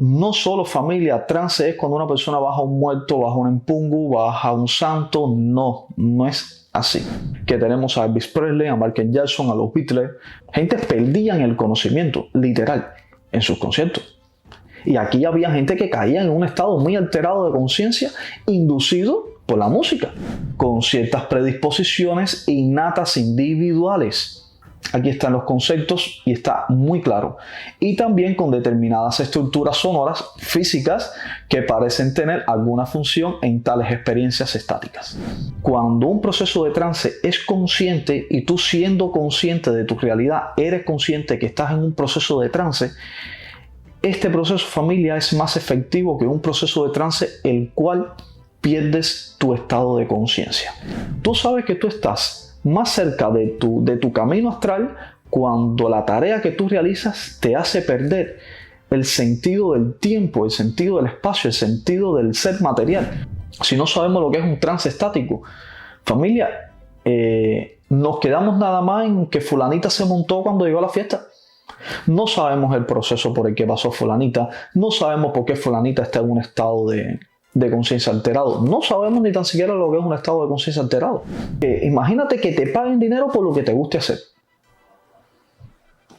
no solo familia, trance es cuando una persona baja a un muerto, baja un empungu, baja a un santo. No, no es así. Que tenemos a Elvis Presley, a Michael Jackson, a los Beatles. Gente perdía el conocimiento, literal, en sus conciertos. Y aquí había gente que caía en un estado muy alterado de conciencia, inducido por la música, con ciertas predisposiciones innatas individuales. Aquí están los conceptos y está muy claro. Y también con determinadas estructuras sonoras físicas que parecen tener alguna función en tales experiencias estáticas. Cuando un proceso de trance es consciente y tú, siendo consciente de tu realidad, eres consciente que estás en un proceso de trance, este proceso, familia, es más efectivo que un proceso de trance el cual pierdes tu estado de conciencia. Tú sabes que tú estás más cerca de tu camino astral cuando la tarea que tú realizas te hace perder el sentido del tiempo, el sentido del espacio, el sentido del ser material. Si no sabemos lo que es un trance estático, familia, nos quedamos nada más en que fulanita se montó cuando llegó a la fiesta. No sabemos el proceso por el que pasó fulanita, no sabemos por qué fulanita está en un estado de conciencia alterado, no sabemos ni tan siquiera lo que es un estado de conciencia alterado. Imagínate que te paguen dinero por lo que te guste hacer.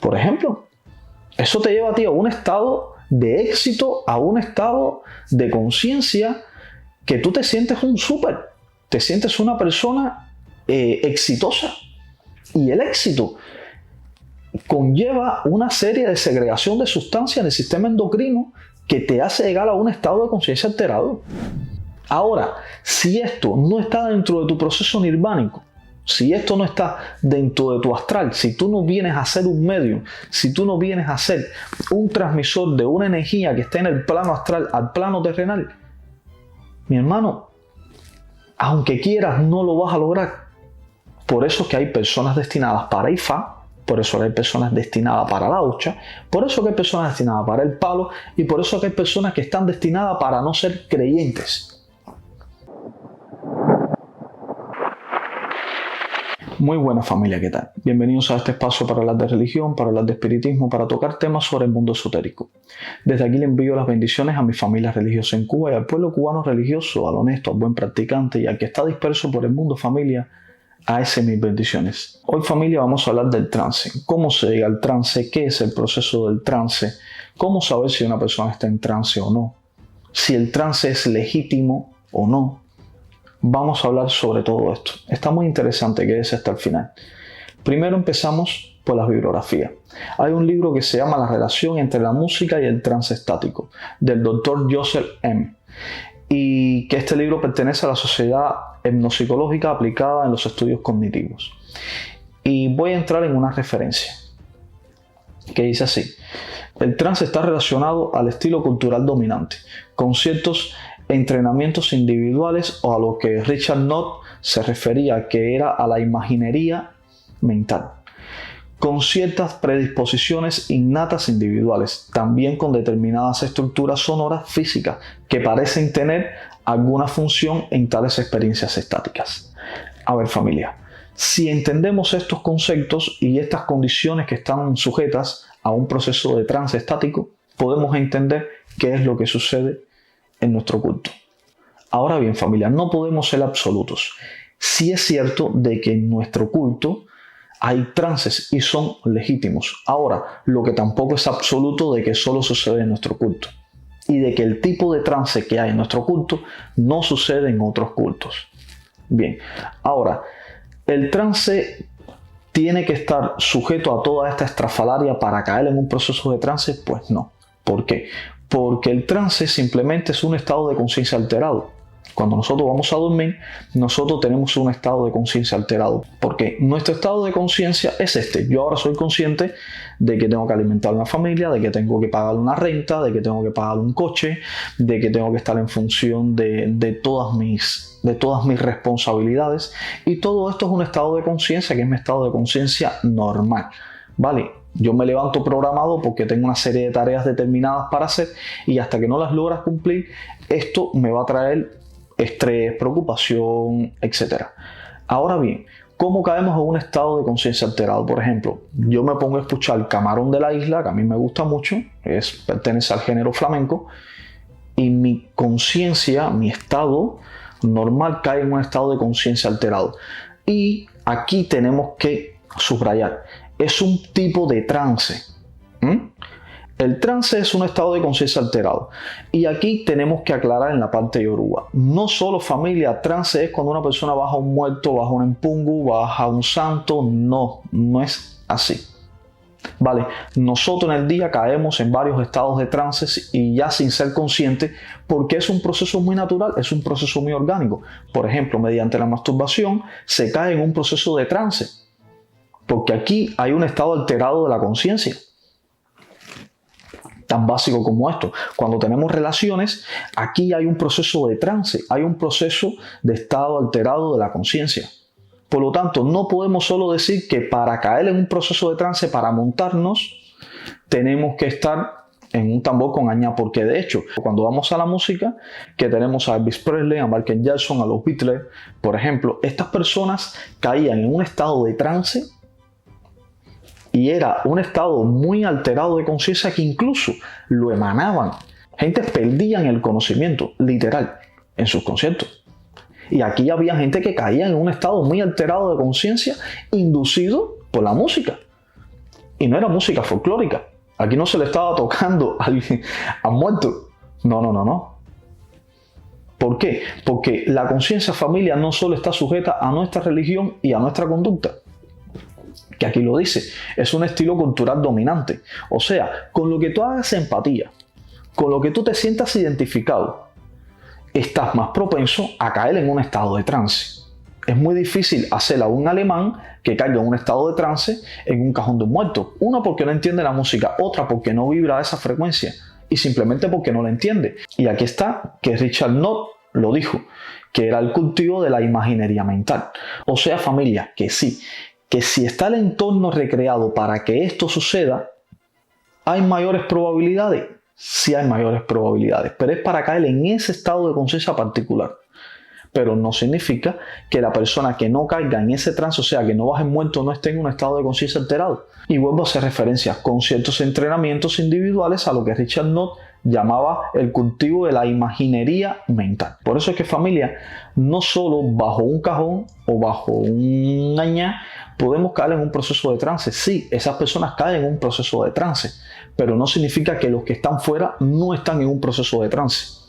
Por ejemplo, eso te lleva a ti a un estado de éxito, a un estado de conciencia que tú te sientes un súper, te sientes una persona exitosa. Y el éxito conlleva una serie de segregación de sustancias en el sistema endocrino que te hace llegar a un estado de conciencia alterado. Ahora, si esto no está dentro de tu proceso nirvánico, si esto no está dentro de tu astral, si tú no vienes a ser un medio, si tú no vienes a ser un transmisor de una energía que esté en el plano astral al plano terrenal, mi hermano, aunque quieras, no lo vas a lograr. Por eso es que hay personas destinadas para Ifá, por eso que hay personas destinadas para la hucha, por eso que hay personas destinadas para el palo y por eso que hay personas que están destinadas para no ser creyentes. Muy buena familia, ¿qué tal? Bienvenidos a este espacio para hablar de religión, para hablar de espiritismo, para tocar temas sobre el mundo esotérico. Desde aquí le envío las bendiciones a mi familia religiosa en Cuba y al pueblo cubano religioso, al honesto, al buen practicante y al que está disperso por el mundo, familia. A ese mis bendiciones. Hoy, familia, vamos a hablar del trance. ¿Cómo se llega al trance? ¿Qué es el proceso del trance? ¿Cómo saber si una persona está en trance o no? Si el trance es legítimo o no. Vamos a hablar sobre todo esto. Está muy interesante, quédese hasta el final. Primero empezamos por las bibliografías. Hay un libro que se llama La relación entre la música y el trance estático, del Dr. Joseph M. Y que este libro pertenece a la Sociedad Etnopsicológica aplicada en los estudios cognitivos. Y voy a entrar en una referencia que dice así: el trance está relacionado al estilo cultural dominante, con ciertos entrenamientos individuales o a lo que Richard Knott se refería que era a la imaginería mental, con ciertas predisposiciones innatas individuales, también con determinadas estructuras sonoras físicas que parecen tener alguna función en tales experiencias estáticas. A ver, familia, si entendemos estos conceptos y estas condiciones que están sujetas a un proceso de trance estático, podemos entender qué es lo que sucede en nuestro culto. Ahora bien, familia, no podemos ser absolutos. Sí es cierto de que en nuestro culto hay trances y son legítimos. Ahora, lo que tampoco es absoluto de que solo sucede en nuestro culto y de que el tipo de trance que hay en nuestro culto no sucede en otros cultos. Bien, ahora, ¿el trance tiene que estar sujeto a toda esta estrafalaria para caer en un proceso de trance? Pues no. ¿Por qué? Porque el trance simplemente es un estado de conciencia alterado. Cuando nosotros vamos a dormir, nosotros tenemos un estado de conciencia alterado. Porque nuestro estado de conciencia es este. Yo ahora soy consciente de que tengo que alimentar una familia, de que tengo que pagar una renta, de que tengo que pagar un coche, de que tengo que estar en función de todas mis responsabilidades. Y todo esto es un estado de conciencia que es mi estado de conciencia normal. ¿Vale? Yo me levanto programado porque tengo una serie de tareas determinadas para hacer y hasta que no las logras cumplir, esto me va a traer estrés, preocupación, etc. Ahora bien, ¿Cómo caemos en un estado de conciencia alterado? Por ejemplo, yo me pongo a escuchar Camarón de la Isla, que a mí me gusta mucho, pertenece al género flamenco, y mi conciencia, mi estado normal cae en un estado de conciencia alterado. Y aquí tenemos que subrayar, es un tipo de trance. El trance es un estado de conciencia alterado. Y aquí tenemos que aclarar en la parte yoruba. No solo, familia, trance es cuando una persona baja un muerto, baja un empungu, baja un santo. No es así. Vale, nosotros en el día caemos en varios estados de trance y ya sin ser conscientes, porque es un proceso muy natural, es un proceso muy orgánico. Por ejemplo, mediante la masturbación se cae en un proceso de trance, porque aquí hay un estado alterado de la conciencia. Tan básico como esto. Cuando tenemos relaciones, aquí hay un proceso de trance, hay un proceso de estado alterado de la conciencia. Por lo tanto, no podemos solo decir que para caer en un proceso de trance, para montarnos, tenemos que estar en un tambor con añá, porque de hecho, cuando vamos a la música, que tenemos a Elvis Presley, a Michael Jackson, a los Beatles, por ejemplo, estas personas caían en un estado de trance y era un estado muy alterado de conciencia que incluso lo emanaban. Gente perdían el conocimiento, literal, en sus conciertos. Y aquí había gente que caía en un estado muy alterado de conciencia inducido por la música. Y no era música folclórica. Aquí no se le estaba tocando a muerto. No. ¿Por qué? Porque la conciencia, familia, no solo está sujeta a nuestra religión y a nuestra conducta, que aquí lo dice, es un estilo cultural dominante. O sea, con lo que tú hagas empatía, con lo que tú te sientas identificado, estás más propenso a caer en un estado de trance. Es muy difícil hacer a un alemán que caiga en un estado de trance en un cajón de un muerto. Una, porque no entiende la música, otra, porque no vibra a esa frecuencia y simplemente porque no la entiende. Y aquí está que Richard Knott lo dijo, que era el cultivo de la imaginería mental. O sea, familia, que sí, que si está el entorno recreado para que esto suceda, ¿hay mayores probabilidades? Sí hay mayores probabilidades, pero es para caer en ese estado de conciencia particular. Pero no significa que la persona que no caiga en ese trance, o sea, que no baje muerto, no esté en un estado de conciencia alterado. Y vuelvo a hacer referencia con ciertos entrenamientos individuales a lo que Richard Knott llamaba el cultivo de la imaginería mental. Por eso es que, familia, no solo bajo un cajón o bajo un añá podemos caer en un proceso de trance. Sí, esas personas caen en un proceso de trance, pero no significa que los que están fuera no están en un proceso de trance.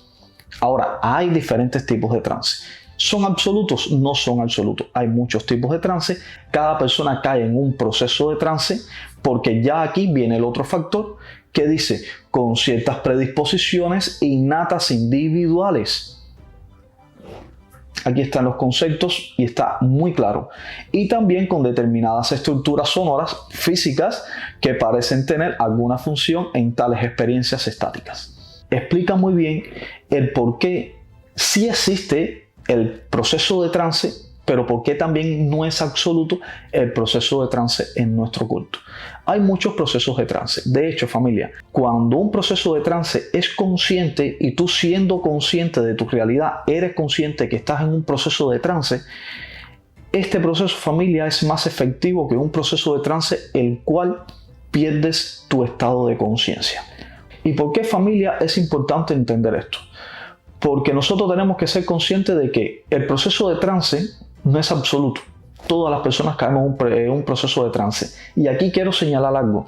Ahora, hay diferentes tipos de trance. ¿Son absolutos? No son absolutos. Hay muchos tipos de trance. Cada persona cae en un proceso de trance porque ya aquí viene el otro factor que dice con ciertas predisposiciones innatas individuales. Aquí están los conceptos y está muy claro. Y también con determinadas estructuras sonoras físicas que parecen tener alguna función en tales experiencias estáticas. Explica muy bien el por qué sí existe el proceso de trance, pero por qué también no es absoluto el proceso de trance en nuestro culto. Hay muchos procesos de trance. De hecho, familia, cuando un proceso de trance es consciente y tú siendo consciente de tu realidad, eres consciente que estás en un proceso de trance, este proceso, familia, es más efectivo que un proceso de trance el cual pierdes tu estado de conciencia. ¿Y por qué, familia, es importante entender esto? Porque nosotros tenemos que ser conscientes de que el proceso de trance no es absoluto. Todas las personas caemos en un proceso de trance. Y aquí quiero señalar algo,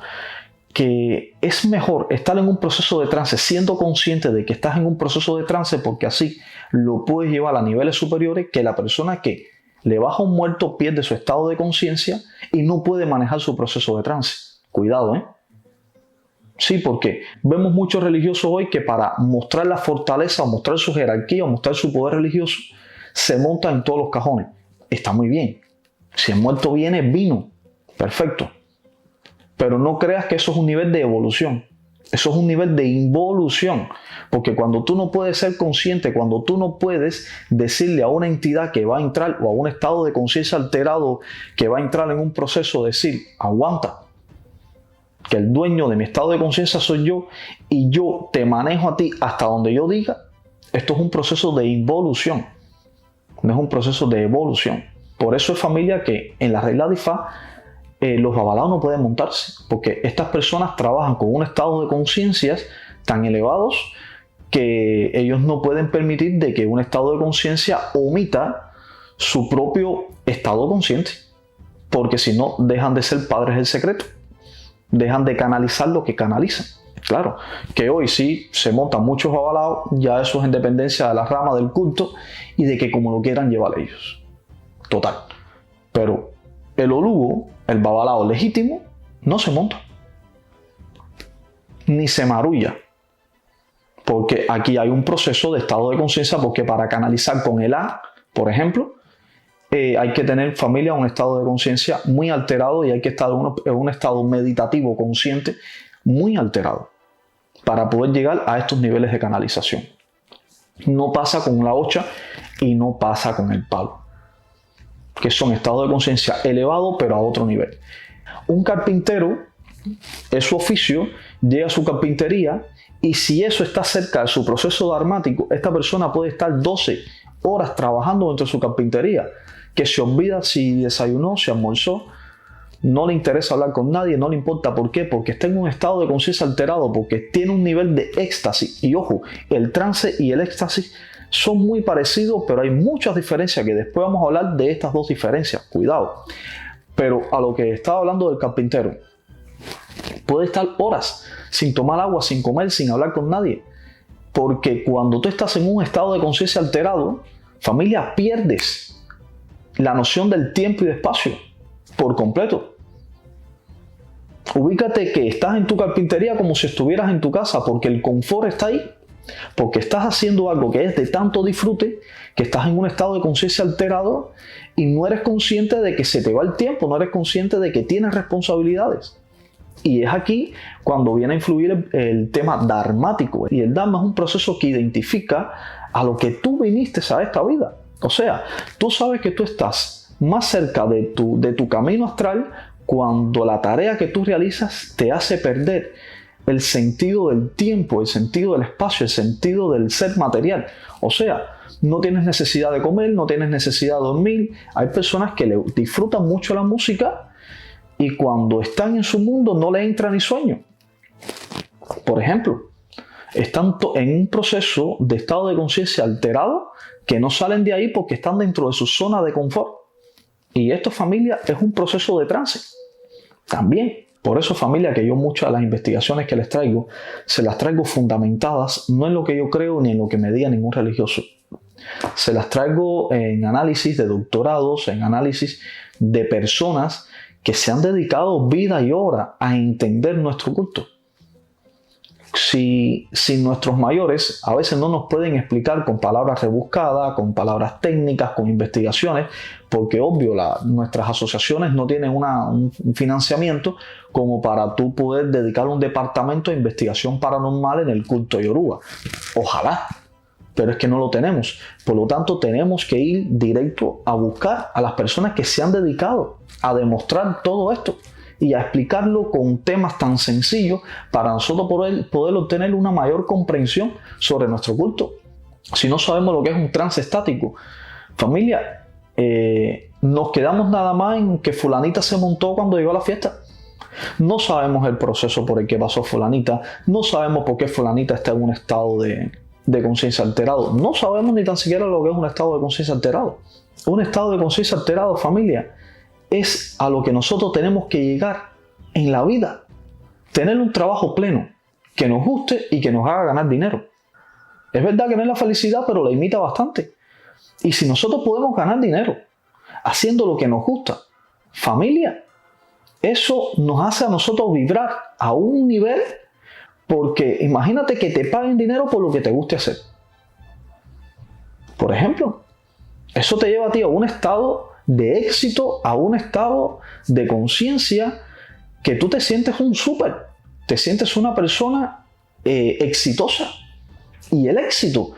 que es mejor estar en un proceso de trance siendo consciente de que estás en un proceso de trance, porque así lo puedes llevar a niveles superiores que la persona que le baja un muerto pierde su estado de conciencia y no puede manejar su proceso de trance. Cuidado, ¿eh? Sí, porque vemos muchos religiosos hoy que para mostrar la fortaleza o mostrar su jerarquía o mostrar su poder religioso se montan en todos los cajones. Está muy bien. Si el muerto viene, vino. Perfecto. Pero no creas que eso es un nivel de evolución. Eso es un nivel de involución. Porque cuando tú no puedes ser consciente, cuando tú no puedes decirle a una entidad que va a entrar o a un estado de conciencia alterado que va a entrar en un proceso, decir, aguanta, que el dueño de mi estado de conciencia soy yo y yo te manejo a ti hasta donde yo diga, esto es un proceso de involución, no es un proceso de evolución. Por eso es, familia, que en la regla de Ifá los babalaos no pueden montarse, porque estas personas trabajan con un estado de conciencias tan elevados que ellos no pueden permitir de que un estado de conciencia omita su propio estado consciente, porque si no dejan de ser padres del secreto, dejan de canalizar lo que canalizan. Claro, que hoy sí se montan muchos babalaos, ya eso es en dependencia de la rama del culto y de que como lo quieran llevar ellos. Total. Pero el olugo, el babalao legítimo, no se monta. Ni se marulla. Porque aquí hay un proceso de estado de conciencia, porque para canalizar con el A, por ejemplo, hay que tener, familia, un estado de conciencia muy alterado y hay que estar en un estado meditativo consciente muy alterado para poder llegar a estos niveles de canalización. No pasa con la hocha y no pasa con el palo, que son estados de conciencia elevados pero a otro nivel. Un carpintero es su oficio, llega a su carpintería y si eso está cerca de su proceso dharmático, esta persona puede estar 12 horas trabajando dentro de su carpintería, que se olvida si desayunó, si almorzó, no le interesa hablar con nadie, no le importa. ¿Por qué? Porque está en un estado de conciencia alterado, porque tiene un nivel de éxtasis. Y ojo, el trance y el éxtasis son muy parecidos, pero hay muchas diferencias que después vamos a hablar de estas dos diferencias. Cuidado. Pero a lo que estaba hablando del carpintero, puede estar horas sin tomar agua, sin comer, sin hablar con nadie. Porque cuando tú estás en un estado de conciencia alterado, familia, pierdes la noción del tiempo y de espacio por completo. Ubícate que estás en tu carpintería como si estuvieras en tu casa, porque el confort está ahí, porque estás haciendo algo que es de tanto disfrute, que estás en un estado de conciencia alterado y no eres consciente de que se te va el tiempo, no eres consciente de que tienes responsabilidades. Y es aquí cuando viene a influir el tema dharmático. Y el dharma es un proceso que identifica a lo que tú viniste a esta vida. O sea, tú sabes que tú estás más cerca de tu camino astral cuando la tarea que tú realizas te hace perder el sentido del tiempo, el sentido del espacio, el sentido del ser material. O sea, no tienes necesidad de comer, no tienes necesidad de dormir. Hay personas que le disfrutan mucho la música y cuando están en su mundo no le entra ni sueño. Por ejemplo, están en un proceso de estado de conciencia alterado que no salen de ahí porque están dentro de su zona de confort. Y esto, familia, es un proceso de trance. También, por eso, familia, que yo muchas de las investigaciones que les traigo, se las traigo fundamentadas, no en lo que yo creo ni en lo que me diga ningún religioso. Se las traigo en análisis de doctorados, en análisis de personas que se han dedicado vida y hora a entender nuestro culto. Si nuestros mayores a veces no nos pueden explicar con palabras rebuscadas, con palabras técnicas, con investigaciones, porque obvio nuestras asociaciones no tienen un financiamiento como para tú poder dedicar un departamento de investigación paranormal en el culto yoruba. Ojalá, pero es que no lo tenemos. Por lo tanto, tenemos que ir directo a buscar a las personas que se han dedicado a demostrar todo esto y a explicarlo con temas tan sencillos para nosotros poder obtener una mayor comprensión sobre nuestro culto. Si no sabemos lo que es un trance estático, familia, nos quedamos nada más en que fulanita se montó cuando llegó a la fiesta. No sabemos el proceso por el que pasó fulanita, no sabemos por qué fulanita está en un estado de conciencia alterado, no sabemos ni tan siquiera lo que es un estado de conciencia alterado. Un estado de conciencia alterado, familia, es a lo que nosotros tenemos que llegar en la vida. Tener un trabajo pleno, que nos guste y que nos haga ganar dinero. Es verdad que no es la felicidad, pero la imita bastante. Y si nosotros podemos ganar dinero haciendo lo que nos gusta, familia, eso nos hace a nosotros vibrar a un nivel, porque imagínate que te paguen dinero por lo que te guste hacer. Por ejemplo, eso te lleva a ti a un estado de éxito, a un estado de conciencia que tú te sientes un súper, te sientes una persona exitosa. Y el éxito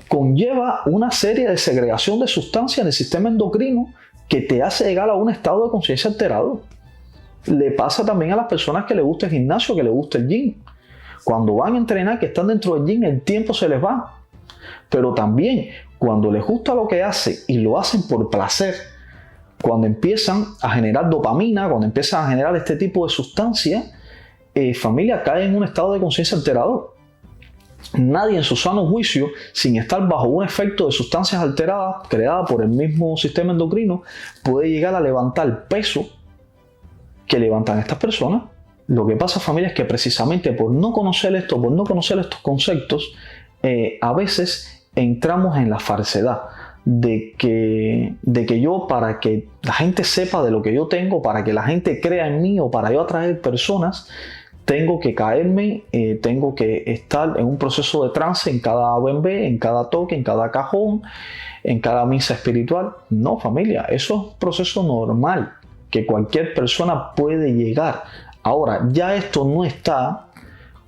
conlleva una serie de segregación de sustancias en el sistema endocrino que te hace llegar a un estado de conciencia alterado. Le pasa también a las personas que les gusta el gimnasio, que les gusta el gym. Cuando van a entrenar, que están dentro del gym, el tiempo se les va. Pero también cuando les gusta lo que hace y lo hacen por placer, cuando empiezan a generar dopamina, cuando empiezan a generar este tipo de sustancias, familia, cae en un estado de conciencia alterado. Nadie en su sano juicio, sin estar bajo un efecto de sustancias alteradas creadas por el mismo sistema endocrino, puede llegar a levantar el peso que levantan estas personas. Lo que pasa, familia, es que precisamente por no conocer esto, por no conocer estos conceptos, a veces entramos en la falsedad de que yo, para que la gente sepa de lo que yo tengo, para que la gente crea en mí o para yo atraer personas, tengo que caerme, tengo que estar en un proceso de trance en cada ABB, en cada toque, en cada cajón, en cada misa espiritual. No, familia, eso es un proceso normal que cualquier persona puede llegar. Ahora, ya esto no está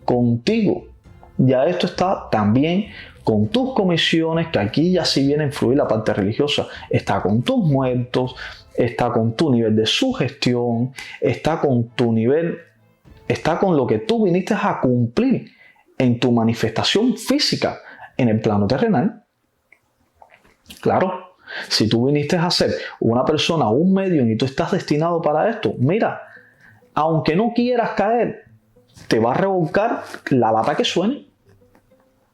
contigo, ya esto está también con tus comisiones, que aquí ya sí viene a influir la parte religiosa, está con tus muertos, está con tu nivel de sugestión, está con tu nivel, está con lo que tú viniste a cumplir en tu manifestación física en el plano terrenal. Claro, si tú viniste a ser una persona, un medium y tú estás destinado para esto, mira, aunque no quieras caer, te va a revolcar la lata que suene.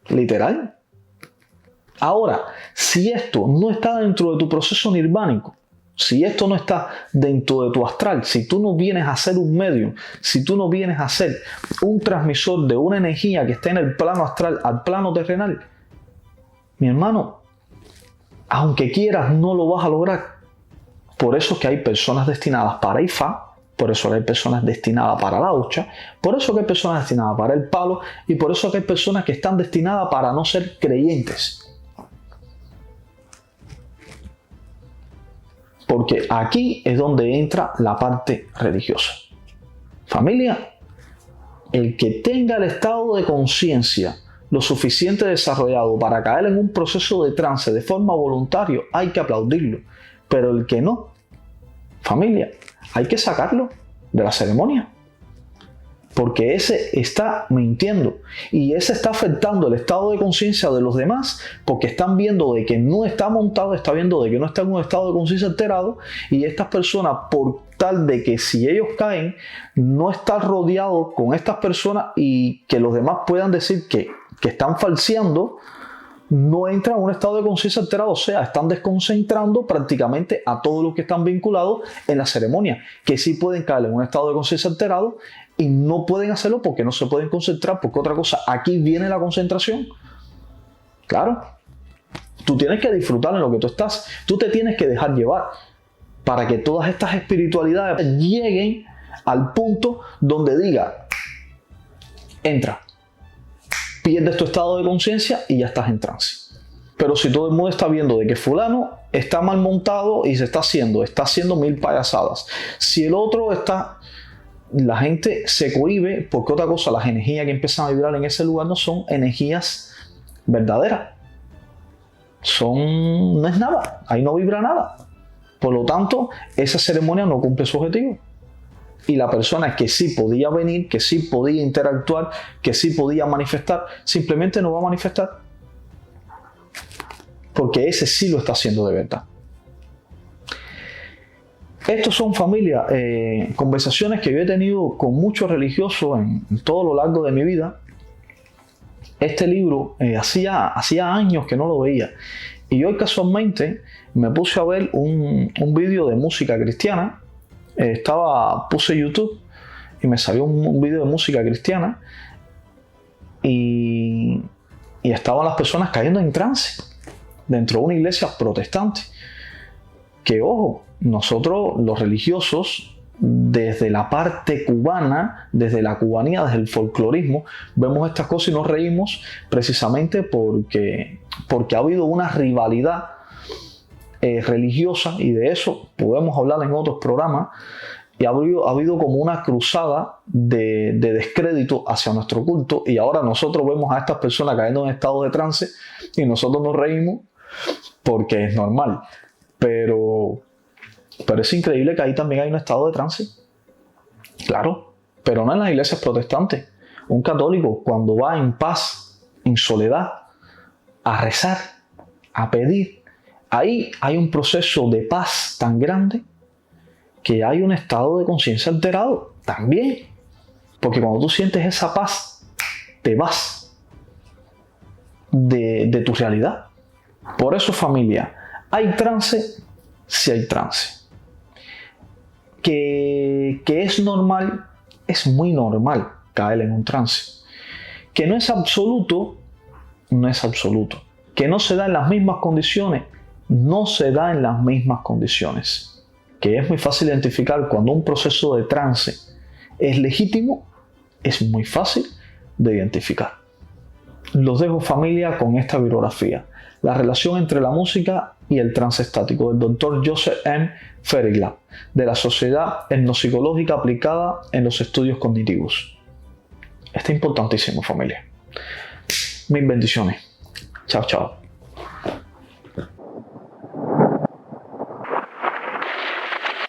Literal. Ahora, si esto no está dentro de tu proceso nirvánico, si esto no está dentro de tu astral, si tú no vienes a ser un medium, si tú no vienes a ser un transmisor de una energía que está en el plano astral al plano terrenal, mi hermano, aunque quieras, no lo vas a lograr. Por eso es que hay personas destinadas para Ifá, por eso hay personas destinadas para la hucha, por eso que hay personas destinadas para el palo y por eso que hay personas que están destinadas para no ser creyentes. Porque aquí es donde entra la parte religiosa. Familia, el que tenga el estado de conciencia lo suficiente desarrollado para caer en un proceso de trance de forma voluntaria, hay que aplaudirlo. Pero el que no, familia, hay que sacarlo de la ceremonia. Porque ese está mintiendo y ese está afectando el estado de conciencia de los demás porque están viendo de que no está montado, está viendo de que no está en un estado de conciencia alterado y estas personas, por tal de que si ellos caen, no están rodeados con estas personas y que los demás puedan decir que están falseando, no entran en un estado de conciencia alterado, o sea, están desconcentrando prácticamente a todos los que están vinculados en la ceremonia, que sí pueden caer en un estado de conciencia alterado y no pueden hacerlo porque no se pueden concentrar, porque otra cosa, aquí viene la concentración. Claro, tú tienes que disfrutar en lo que tú estás, tú te tienes que dejar llevar para que todas estas espiritualidades lleguen al punto donde diga, entra, pierdes tu estado de conciencia y ya estás en trance. Pero si todo el mundo está viendo de que fulano está mal montado y está haciendo mil payasadas, si el otro está, la gente se cohíbe porque otra cosa, las energías que empiezan a vibrar en ese lugar no son energías verdaderas, no es nada, ahí no vibra nada. Por lo tanto, esa ceremonia no cumple su objetivo. Y la persona que sí podía venir, que sí podía interactuar, que sí podía manifestar, simplemente no va a manifestar. Porque ese sí lo está haciendo de verdad. Estos son, familia, conversaciones que yo he tenido con muchos religiosos en todo lo largo de mi vida. Este libro hacía años que no lo veía. Y hoy casualmente me puse a ver un vídeo de música cristiana. Puse YouTube y me salió un vídeo de música cristiana y estaban las personas cayendo en trance dentro de una iglesia protestante. Que ojo, nosotros los religiosos, desde la parte cubana, desde la cubanía, desde el folclorismo, vemos estas cosas y nos reímos precisamente porque ha habido una rivalidad religiosa, y de eso podemos hablar en otros programas, y ha habido como una cruzada de descrédito hacia nuestro culto, y ahora nosotros vemos a estas personas cayendo en estado de trance y nosotros nos reímos porque es normal, pero es increíble que ahí también hay un estado de trance, claro, pero no en las iglesias protestantes. Un católico, cuando va en paz, en soledad, a rezar, a pedir, ahí hay un proceso de paz tan grande que hay un estado de conciencia alterado también. Porque cuando tú sientes esa paz, te vas de tu realidad. Por eso, familia, ¿hay trance? Sí hay trance. Que es normal, es muy normal caer en un trance. Que no es absoluto, no es absoluto. Que no se da en las mismas condiciones, no se da en las mismas condiciones. Que es muy fácil identificar cuando un proceso de trance es legítimo, es muy fácil de identificar. Los dejo, familia, con esta bibliografía. La relación entre la música y el trance estático, del Dr. Joseph M. Fairclough, de la Sociedad Etnopsicológica aplicada en los estudios cognitivos. Está importantísimo, familia. Mil bendiciones. Chao, chao.